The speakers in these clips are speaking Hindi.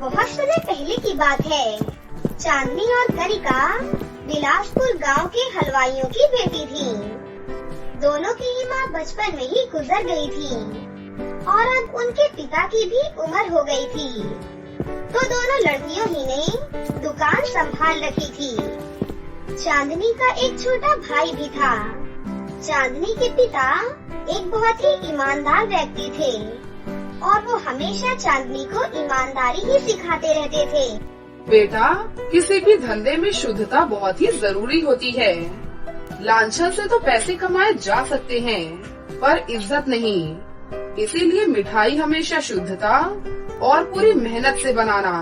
बहुत समय पहले की बात है। चांदनी और कनिका बिलासपुर गांव के हलवाइयों की बेटी थी। दोनों की ही माँ बचपन में ही गुजर गई थी और अब उनके पिता की भी उम्र हो गई थी, तो दोनों लड़कियों ही ने दुकान संभाल रखी थी। चांदनी का एक छोटा भाई भी था। चांदनी के पिता एक बहुत ही ईमानदार व्यक्ति थे और वो हमेशा चांदनी को ईमानदारी ही सिखाते रहते थे। बेटा, किसी भी धंधे में शुद्धता बहुत ही जरूरी होती है। लांछन से तो पैसे कमाए जा सकते हैं, पर इज्जत नहीं। इसीलिए मिठाई हमेशा शुद्धता और पूरी मेहनत से बनाना,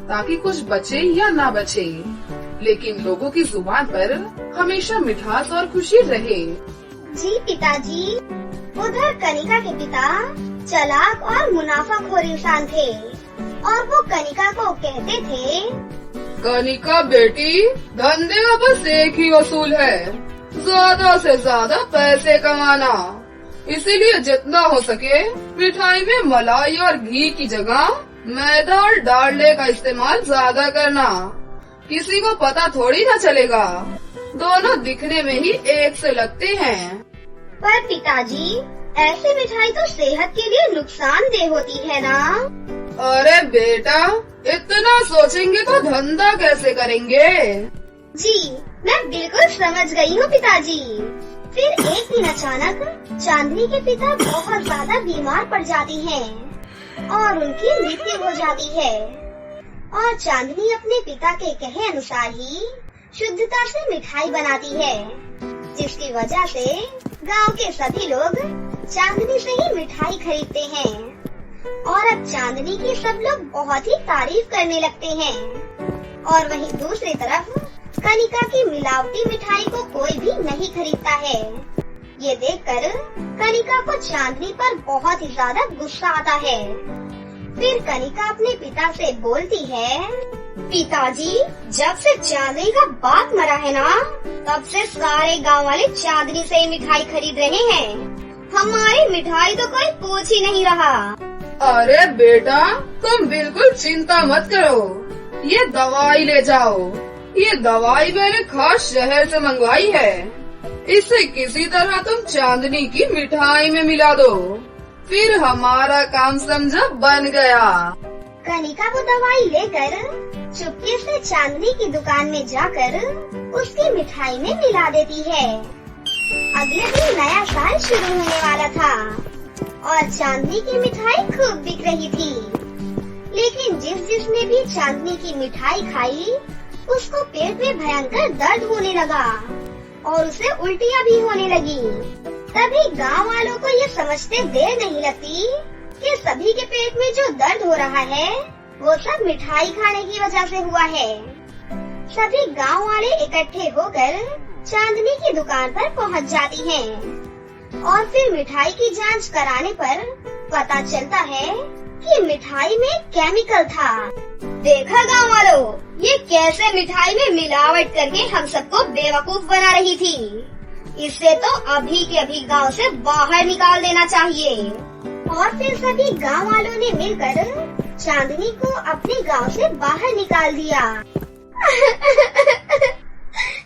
ताकि कुछ बचे या ना बचे, लेकिन लोगों की जुबान पर हमेशा मिठास और खुशी रहे। जी पिताजी। उधर कनिका के पिता चालाक और मुनाफाखोर इंसान थे और वो कनिका को कहते थे, कनिका बेटी, धंधे का बस एक ही उसूल है, ज्यादा से ज्यादा पैसे कमाना। इसीलिए जितना हो सके मिठाई में मलाई और घी की जगह मैदा और डालडे का इस्तेमाल ज्यादा करना। किसी को पता थोड़ी ना चलेगा, दोनों दिखने में ही एक से लगते हैं। पर पिताजी, ऐसी मिठाई तो सेहत के लिए नुकसानदेह होती है ना? अरे बेटा, इतना सोचेंगे तो धंधा कैसे करेंगे? जी, मैं बिल्कुल समझ गई हूँ पिताजी। फिर एक दिन अचानक चांदनी के पिता बहुत ज्यादा बीमार पड़ जाती हैं और उनकी मृत्यु हो जाती है और चांदनी अपने पिता के कहे अनुसार ही शुद्धता से मिठाई बनाती है, जिसकी वजह से गांव के सभी लोग चांदनी से ही मिठाई खरीदते हैं और अब चांदनी की सब लोग बहुत ही तारीफ करने लगते हैं। और वहीं दूसरी तरफ कनिका की मिलावटी मिठाई को कोई भी नहीं खरीदता है। ये देखकर कनिका को चांदनी पर बहुत ही ज्यादा गुस्सा आता है। फिर कनिका अपने पिता से बोलती है, पिताजी, जब से चांदनी का बाप मरा है ना, तब से सारे गांव वाले चांदनी से ही मिठाई खरीद रहे हैं। हमारी मिठाई तो कोई पूछ ही नहीं रहा। अरे बेटा, तुम बिल्कुल चिंता मत करो, ये दवाई ले जाओ। ये दवाई मैंने खास शहर से मंगवाई है। इसे किसी तरह तुम चांदनी की मिठाई में मिला दो, फिर हमारा काम समझो बन गया। कनिका वो दवाई लेकर चुपके से चांदनी की दुकान में जाकर उसकी मिठाई में मिला देती है। अगले दिन नया साल शुरू होने वाला था और चांदनी की मिठाई खूब बिक रही थी। लेकिन जिसने भी चांदनी की मिठाई खाई, उसको पेट में भयंकर दर्द होने लगा और उसे उल्टियाँ भी होने लगी। तभी गांव वालों को ये समझते देर नहीं लगती कि सभी के पेट में जो दर्द हो रहा है वो सब मिठाई खाने की वजह से हुआ है। सभी गांव वाले इकट्ठे होकर चांदनी की दुकान पर पहुंच जाती हैं और फिर मिठाई की जांच कराने पर पता चलता है कि मिठाई में केमिकल था। देखा गांव वालों, ये कैसे मिठाई में मिलावट करके हम सबको बेवकूफ बना रही थी। इससे तो अभी के अभी गांव से बाहर निकाल देना चाहिए। और फिर सभी गांव वालों ने मिलकर चांदनी को अपने गांव से बाहर निकाल दिया।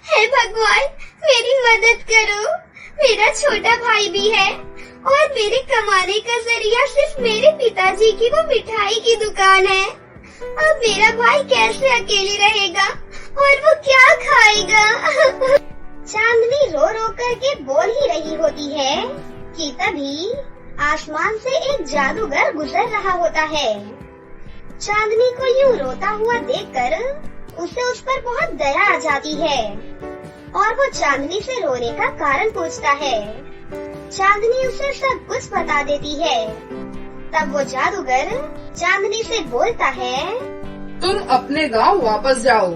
हे भगवान, मेरी मदद करो। मेरा छोटा भाई भी है और मेरे कमाने का जरिया सिर्फ मेरे पिताजी की वो मिठाई की दुकान है। अब मेरा भाई कैसे अकेले रहेगा और वो क्या खाएगा? चांदनी रो रो करके बोल ही रही होती है कि तभी आसमान से एक जादूगर गुजर रहा होता है। चांदनी को यूँ रोता हुआ देखकर उसे उस पर बहुत दया आ जाती है और वो चांदनी से रोने का कारण पूछता है। चांदनी उसे सब कुछ बता देती है। तब वो जादूगर चांदनी से बोलता है, तुम अपने गांव वापस जाओ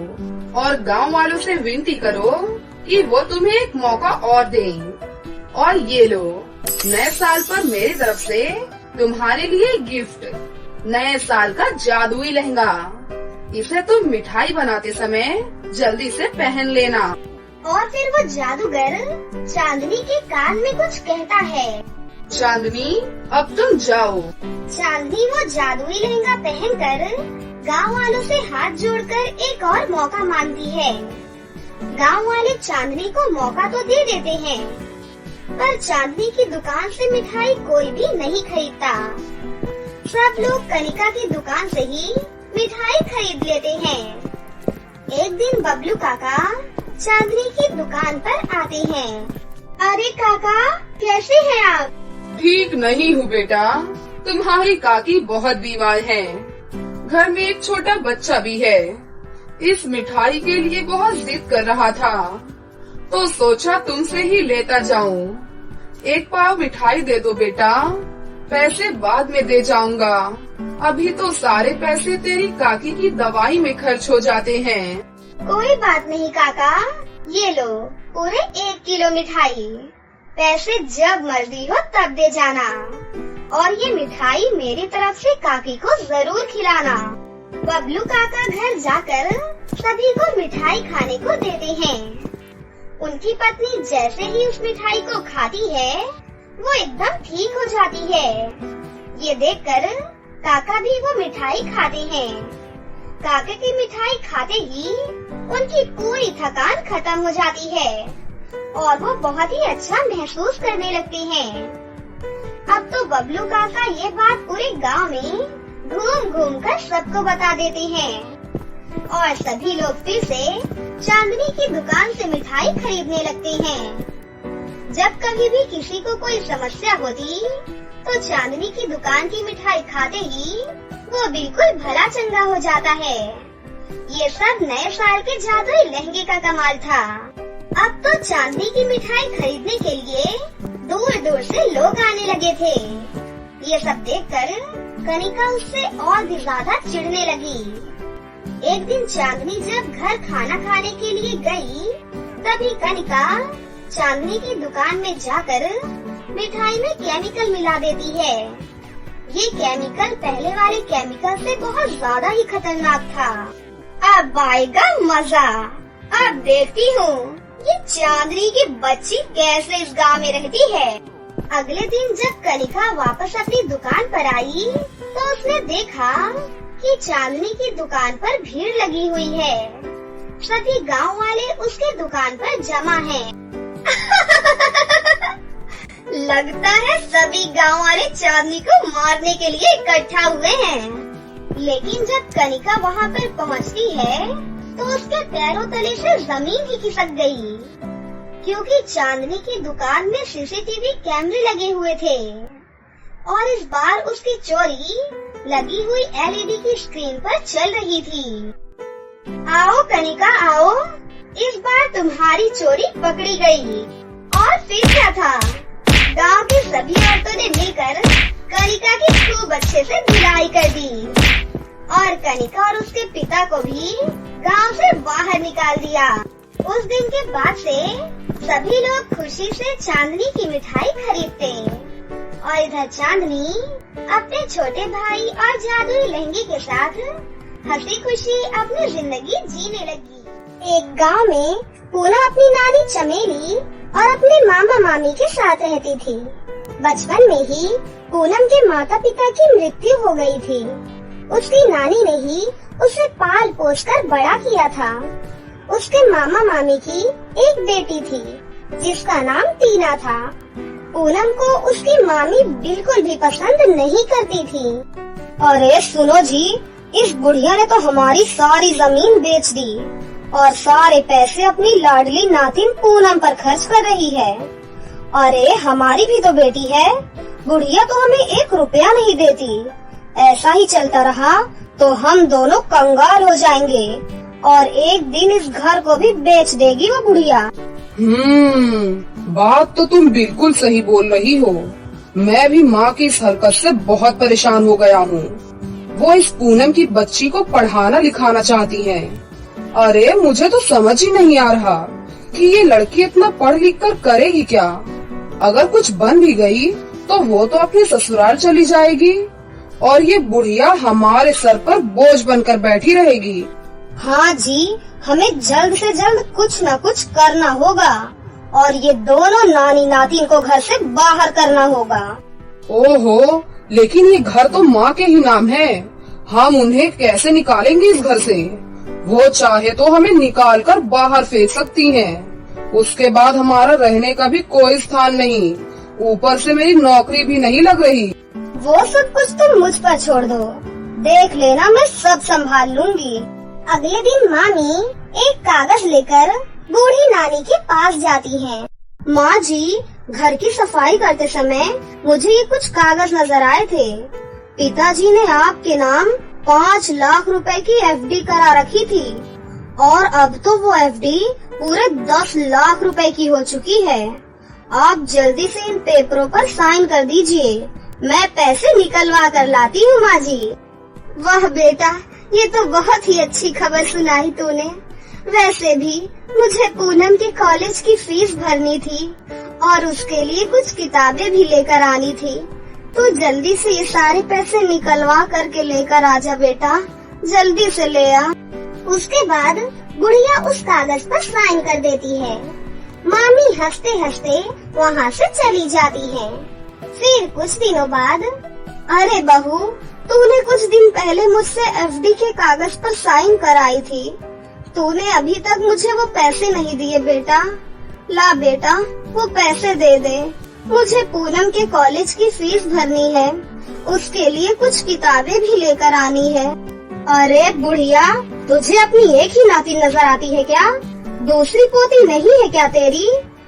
और गांव वालों से विनती करो कि वो तुम्हें एक मौका और दें। और ये लो, नए साल पर मेरी तरफ से तुम्हारे लिए गिफ्ट, नए साल का जादुई लहंगा। इसे तुम मिठाई बनाते समय जल्दी से पहन लेना। और फिर वो जादूगर चांदनी के कान में कुछ कहता है। चांदनी, अब तुम जाओ। चांदनी वो जादुई लहंगा पहनकर गांव वालों से हाथ जोड़कर एक और मौका मांगती है। गांव वाले चांदनी को मौका तो दे देते हैं, पर चांदनी की दुकान से मिठाई कोई भी नहीं खरीदता। सब लोग कनिका की दुकान से ही मिठाई खरीद लेते हैं। एक दिन बबलू काका चांदनी की दुकान पर आते हैं। अरे काका, कैसे हैं आप? ठीक नहीं हूँ बेटा, तुम्हारी काकी बहुत बीमार है। घर में एक छोटा बच्चा भी है। इस मिठाई के लिए बहुत जिद कर रहा था, तो सोचा तुमसे ही लेता जाऊं। एक पाव मिठाई दे दो बेटा, पैसे बाद में दे जाऊंगा। अभी तो सारे पैसे तेरी काकी की दवाई में खर्च हो जाते हैं। कोई बात नहीं काका, ये लो पूरे 1 किलो मिठाई। पैसे जब मर्जी हो तब दे जाना, और ये मिठाई मेरी तरफ से काकी को जरूर खिलाना। बबलू काका घर जाकर सभी को मिठाई खाने को देते हैं। उनकी पत्नी जैसे ही उस मिठाई को खाती है, वो एकदम ठीक हो जाती है। ये देखकर काका भी वो मिठाई खाते हैं। काका की मिठाई खाते ही उनकी पूरी थकान खत्म हो जाती है और वो बहुत ही अच्छा महसूस करने लगते हैं। अब तो बबलू काका ये बात पूरे गांव में घूम घूम कर सबको बता देते हैं और सभी लोग फिर से चांदनी की दुकान से मिठाई खरीदने लगते हैं। जब कभी भी किसी को कोई समस्या होती, तो चांदनी की दुकान की मिठाई खाते ही वो बिल्कुल भला चंगा हो जाता है। ये सब नए साल के जादुई लहंगे का कमाल था। अब तो चांदनी की मिठाई खरीदने के लिए दूर दूर से लोग आने लगे थे। ये सब देखकर कनिका उससे और भी ज्यादा चिढ़ने लगी। एक दिन चांदनी जब घर खाना खाने के लिए गई, तभी कनिका चांदनी की दुकान में जाकर मिठाई में केमिकल मिला देती है। ये केमिकल पहले वाले केमिकल से बहुत ज्यादा ही खतरनाक था। अब आएगा मजा। अब देखती हूँ ये चांदनी की बच्ची कैसे इस गांव में रहती है। अगले दिन जब कनिका वापस अपनी दुकान पर आई, तो उसने देखा कि चांदनी की दुकान पर भीड़ लगी हुई है। सभी गांव वाले उसके दुकान पर जमा हैं। लगता है सभी गांव वाले चांदनी को मारने के लिए इकट्ठा हुए हैं। लेकिन जब कनिका वहां पर पहुंचती है, तो उसके पैरों तले से जमीन ही खिसक गई, क्योंकि चांदनी की दुकान में सीसीटीवी कैमरे लगे हुए थे और इस बार उसकी चोरी लगी हुई एलईडी की स्क्रीन पर चल रही थी। आओ कनिका आओ, इस बार तुम्हारी चोरी पकड़ी गई। और फिर क्या था, गांव की सभी औरतों ने मिलकर कनिका की खूब अच्छे से धुलाई कर दी और कनिका और उसके पिता को भी गांव से बाहर निकाल दिया। उस दिन के बाद से सभी लोग खुशी से चांदनी की मिठाई खरीदते और इधर चांदनी अपने छोटे भाई और जादुई लहंगे के साथ हंसी खुशी अपनी जिंदगी जीने लगी। एक गांव में पूना अपनी नानी चमेली और अपने मामा मामी के साथ रहती थी। बचपन में ही पूनम के माता पिता की मृत्यु हो गई थी। उसकी नानी ने ही उसे पाल पोस कर बड़ा किया था। उसके मामा मामी की एक बेटी थी जिसका नाम टीना था। पूनम को उसकी मामी बिल्कुल भी पसंद नहीं करती थी। अरे सुनो जी, इस बुढ़िया ने तो हमारी सारी जमीन बेच दी और सारे पैसे अपनी लाडली नातिन पूनम पर खर्च कर रही है। अरे हमारी भी तो बेटी है, बुढ़िया तो हमें 1 रुपया नहीं देती। ऐसा ही चलता रहा तो हम दोनों कंगाल हो जाएंगे और एक दिन इस घर को भी बेच देगी वो बुढ़िया। बात तो तुम बिल्कुल सही बोल रही हो। मैं भी माँ की इस हरकत से बहुत परेशान हो गया हूँ। वो इस पूनम की बच्ची को पढ़ाना लिखाना चाहती है। अरे मुझे तो समझ ही नहीं आ रहा कि ये लड़की इतना पढ़ लिख कर करेगी क्या। अगर कुछ बन भी गई तो वो तो अपने ससुराल चली जाएगी और ये बुढ़िया हमारे सर पर बोझ बनकर बैठी रहेगी। हाँ जी, हमें जल्द से जल्द कुछ न कुछ करना होगा और ये दोनों नानी नातिन को घर से बाहर करना होगा। ओहो, लेकिन ये घर तो माँ के ही नाम है हम उन्हें कैसे निकालेंगे इस घर से? वो चाहे तो हमें निकाल कर बाहर फेंक सकती हैं। उसके बाद हमारा रहने का भी कोई स्थान नहीं, ऊपर से मेरी नौकरी भी नहीं लग रही। वो सब कुछ तुम मुझ पर छोड़ दो, देख लेना मैं सब संभाल लूंगी। अगले दिन मामी एक कागज लेकर बूढ़ी नानी के पास जाती हैं। माँ जी, घर की सफाई करते समय मुझे ये कुछ कागज नजर आए थे। पिताजी ने आपके नाम 5 लाख रुपए की एफडी करा रखी थी और अब तो वो एफडी पूरे 10 लाख रुपए की हो चुकी है। आप जल्दी से इन पेपरों पर साइन कर दीजिए, मैं पैसे निकलवा कर लाती हूँ माँ जी। वाह बेटा, ये तो बहुत ही अच्छी खबर सुनाई तूने। वैसे भी मुझे पूनम के कॉलेज की फीस भरनी थी और उसके लिए कुछ किताबें भी लेकर आनी थी। तू जल्दी से ये सारे पैसे निकलवा करके लेकर आजा बेटा, जल्दी से ले आ। उसके बाद बुढ़िया उस कागज पर साइन कर देती है। मामी हंसते हंसते वहाँ से चली जाती है। फिर कुछ दिनों बाद, अरे बहू, तूने कुछ दिन पहले मुझसे एफडी के कागज पर साइन कराई थी, तूने अभी तक मुझे वो पैसे नहीं दिए बेटा। ला बेटा, वो पैसे दे दे, मुझे पूनम के कॉलेज की फीस भरनी है, उसके लिए कुछ किताबें भी लेकर आनी है। अरे बुढ़िया, तुझे अपनी एक ही नाती नजर आती है क्या? दूसरी पोती नहीं है क्या तेरी?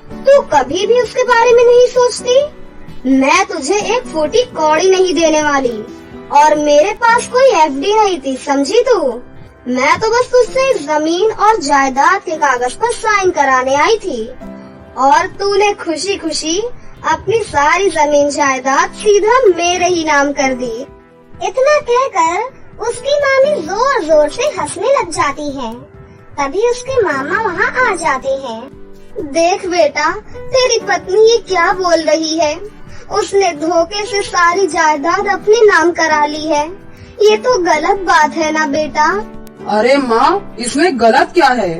तू कभी भी उसके बारे में नहीं सोचती? मैं तुझे एक फूटी कौड़ी नहीं देने वाली और मेरे पास कोई एफडी नहीं थी, समझी तू? मैं तो बस तुझसे जमीन और जायदाद के कागज पर साइन कराने आई थी और तूने खुशी खुशी अपनी सारी जमीन जायदाद सीधा मेरे ही नाम कर दी। इतना कहकर उसकी मामी जोर जोर से हंसने लग जाती है। तभी उसके मामा वहाँ आ जाते हैं। देख बेटा, तेरी पत्नी ये क्या बोल रही है? उसने धोखे से सारी जायदाद अपने नाम करा ली है। ये तो गलत बात है ना बेटा? अरे माँ, इसमें गलत क्या है?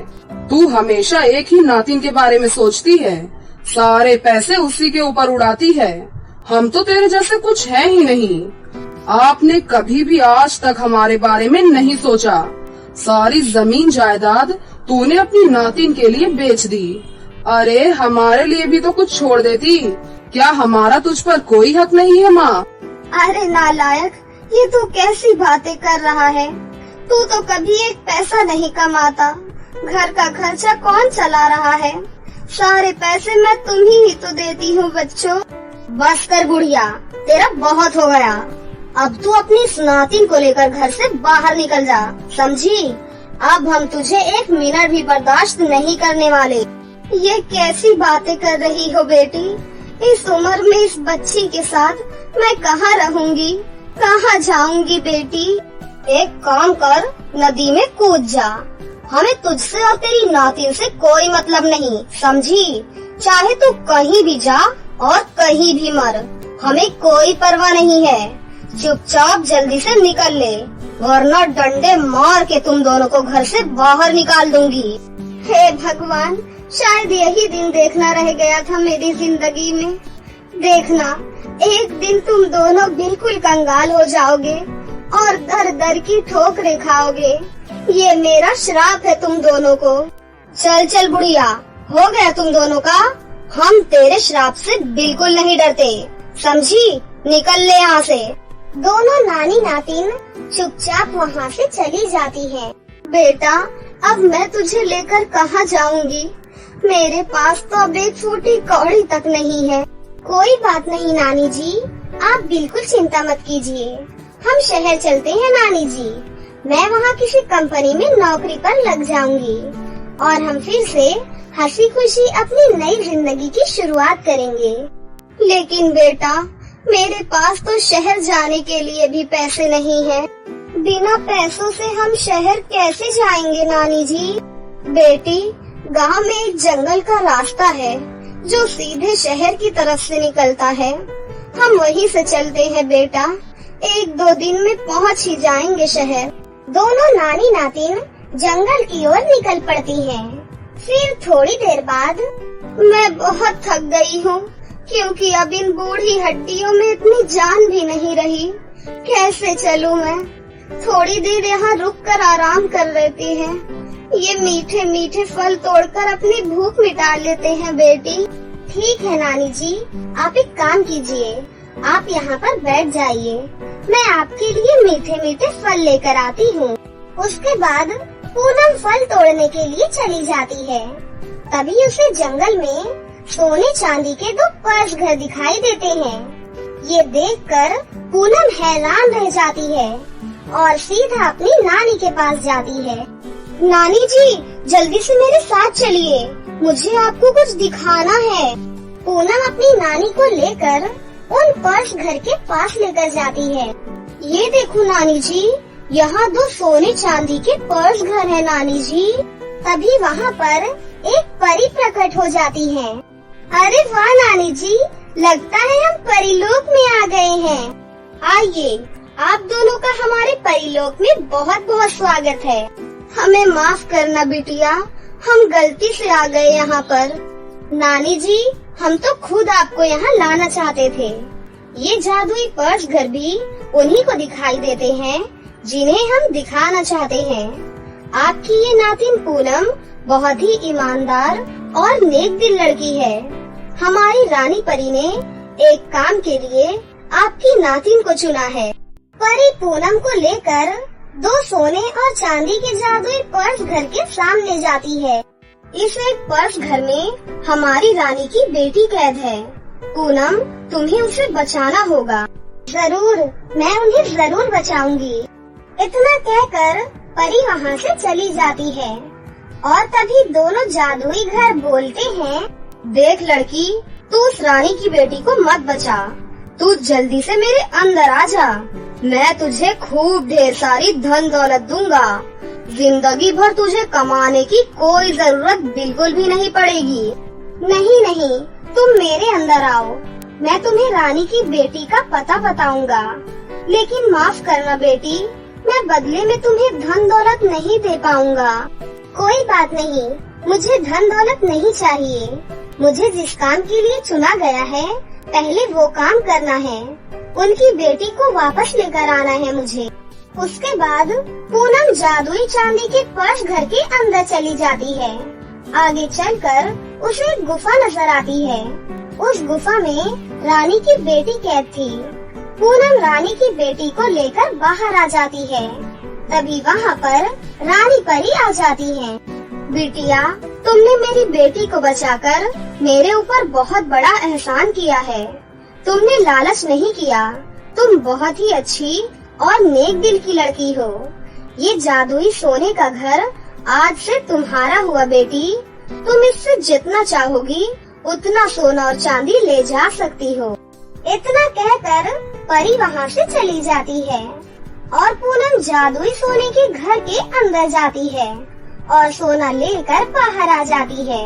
तू हमेशा एक ही नातिन के बारे में सोचती है, सारे पैसे उसी के ऊपर उड़ाती है। हम तो तेरे जैसे कुछ है ही नहीं। आपने कभी भी आज तक हमारे बारे में नहीं सोचा। सारी जमीन जायदाद तूने अपनी नातिन के लिए बेच दी। अरे हमारे लिए भी तो कुछ छोड़ देती। क्या हमारा तुझ पर कोई हक नहीं है माँ? अरे नालायक, ये तू कैसी बातें कर रहा है? तू तो कभी एक पैसा नहीं कमाता। घर का खर्चा कौन चला रहा है? सारे पैसे मैं तुम्ही ही तो देती हूँ बच्चों। बस कर बुढ़िया, तेरा बहुत हो गया। अब तू अपनी इस नातिन को लेकर घर से बाहर निकल जा, समझी? अब हम तुझे एक मिनट भी बर्दाश्त नहीं करने वाले। ये कैसी बातें कर रही हो बेटी? इस उम्र में इस बच्ची के साथ मैं कहाँ रहूंगी, कहाँ जाऊंगी बेटी? एक काम कर, नदी में कूद जा। हमें तुझसे और तेरी नातिन से कोई मतलब नहीं, समझी? चाहे तू कहीं भी जा और कहीं भी मर, हमें कोई परवाह नहीं है। चुपचाप जल्दी से निकल ले, वरना डंडे मार के तुम दोनों को घर से बाहर निकाल दूंगी। हे भगवान, शायद यही दिन देखना रह गया था मेरी जिंदगी में। देखना, एक दिन तुम दोनों बिल्कुल कंगाल हो जाओगे और दर दर की ठोकरें खाओगे। ये मेरा श्राप है तुम दोनों को। चल चल बुढ़िया, हो गया तुम दोनों का। हम तेरे श्राप से बिल्कुल नहीं डरते, समझी? निकल ले यहाँ से। दोनों नानी नातिन चुपचाप वहाँ से चली जाती हैं। बेटा, अब मैं तुझे लेकर कहाँ जाऊंगी? मेरे पास तो अब एक फूटी कौड़ी तक नहीं है। कोई बात नहीं नानी जी, आप बिल्कुल चिंता मत कीजिए। हम शहर चलते हैं नानी जी। मैं वहाँ किसी कंपनी में नौकरी पर लग जाऊंगी और हम फिर से हंसी खुशी अपनी नई जिंदगी की शुरुआत करेंगे। लेकिन बेटा, मेरे पास तो शहर जाने के लिए भी पैसे नहीं हैं। बिना पैसों से हम शहर कैसे जाएंगे नानी जी? बेटी, गांव में एक जंगल का रास्ता है जो सीधे शहर की तरफ से निकलता है। हम वहीं से चलते हैं बेटा, 1-2 दिन में पहुंच ही जाएंगे शहर। दोनों नानी नातिन जंगल की ओर निकल पड़ती हैं। फिर थोड़ी देर बाद, मैं बहुत थक गई हूँ क्योंकि अब इन बूढ़ी हड्डियों में इतनी जान भी नहीं रही। कैसे चलूँ मैं? थोड़ी देर यहाँ रुककर आराम कर लेती हैं। ये मीठे मीठे फल तोड़कर अपनी भूख मिटा लेते हैं बेटी। ठीक है नानी जी, आप एक काम कीजिए, आप यहाँ पर बैठ जाइए, मैं आपके लिए मीठे मीठे फल लेकर आती हूँ। उसके बाद पूनम फल तोड़ने के लिए चली जाती है। तभी उसे जंगल में सोने चांदी के 2 पर्स घर दिखाई देते हैं। ये देखकर पूनम हैरान रह जाती है और सीधा अपनी नानी के पास जाती है। नानी जी, जल्दी से मेरे साथ चलिए, मुझे आपको कुछ दिखाना है। पूनम अपनी नानी को लेकर उन पर्स घर के पास लेकर जाती है। ये देखो नानी जी, यहाँ 2 सोने चांदी के पर्स घर है नानी जी। तभी वहाँ पर एक परी प्रकट हो जाती है। अरे वाह नानी जी, लगता है हम परीलोक में आ गए हैं। आइए, आप दोनों का हमारे परीलोक में बहुत बहुत स्वागत है। हमें माफ करना बिटिया, हम गलती से आ गए यहाँ पर। नानी जी, हम तो खुद आपको यहाँ लाना चाहते थे। ये जादुई पर्स घर भी उन्हीं को दिखाई देते हैं जिन्हें हम दिखाना चाहते हैं। आपकी ये नातिन पूनम बहुत ही ईमानदार और नेक दिल लड़की है। हमारी रानी परी ने एक काम के लिए आपकी नातिन को चुना है। परी पूनम को लेकर 2 सोने और चांदी के जादुई पर्स घर के सामने जाती है। इस एक पर्स घर में हमारी रानी की बेटी कैद है। पूनम, तुम्हें उसे बचाना होगा। जरूर, मैं उन्हें जरूर बचाऊंगी। इतना कहकर परी वहाँ से चली जाती है और तभी दोनों जादुई घर बोलते हैं, देख लड़की, तू उस रानी की बेटी को मत बचा, तू जल्दी से मेरे अंदर आ जा। मैं तुझे खूब ढेर सारी धन दौलत दूंगा। जिंदगी भर तुझे कमाने की कोई जरूरत बिल्कुल भी नहीं पड़ेगी। नहीं नहीं, तुम मेरे अंदर आओ, मैं तुम्हें रानी की बेटी का पता बताऊंगा। लेकिन माफ करना बेटी, मैं बदले में तुम्हें धन दौलत नहीं दे पाऊंगा। कोई बात नहीं, मुझे धन दौलत नहीं चाहिए। मुझे जिस काम के लिए चुना गया है, पहले वो काम करना है। उनकी बेटी को वापस लेकर आना है मुझे। उसके बाद पूनम जादुई चांदी के पर्स घर के अंदर चली जाती है। आगे चलकर उसे एक गुफा नजर आती है। उस गुफा में रानी की बेटी कैद थी। पूनम रानी की बेटी को लेकर बाहर आ जाती है। तभी वहाँ पर रानी परी आ जाती है। बिटिया, तुमने मेरी बेटी को बचाकर मेरे ऊपर बहुत बड़ा एहसान किया है। तुमने लालच नहीं किया। तुम बहुत ही अच्छी और नेक दिल की लड़की हो। ये जादुई सोने का घर आज से तुम्हारा हुआ बेटी। तुम इससे जितना चाहोगी उतना सोना और चांदी ले जा सकती हो। इतना कहकर परी वहाँ से चली जाती है और पूनम जादुई सोने के घर के अंदर जाती है और सोना लेकर बाहर आ जाती है।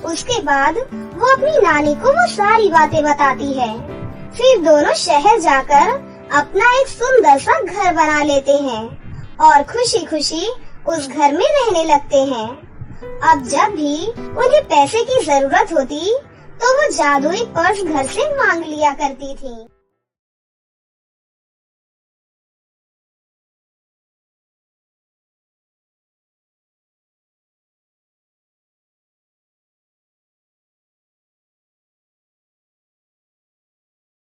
उसके बाद वो अपनी नानी को वो सारी बातें बताती है। फिर दोनों शहर जाकर अपना एक सुंदर सा घर बना लेते हैं और खुशी खुशी उस घर में रहने लगते हैं। अब जब भी उन्हें पैसे की जरूरत होती तो वो जादुई पर्स घर से मांग लिया करती थी।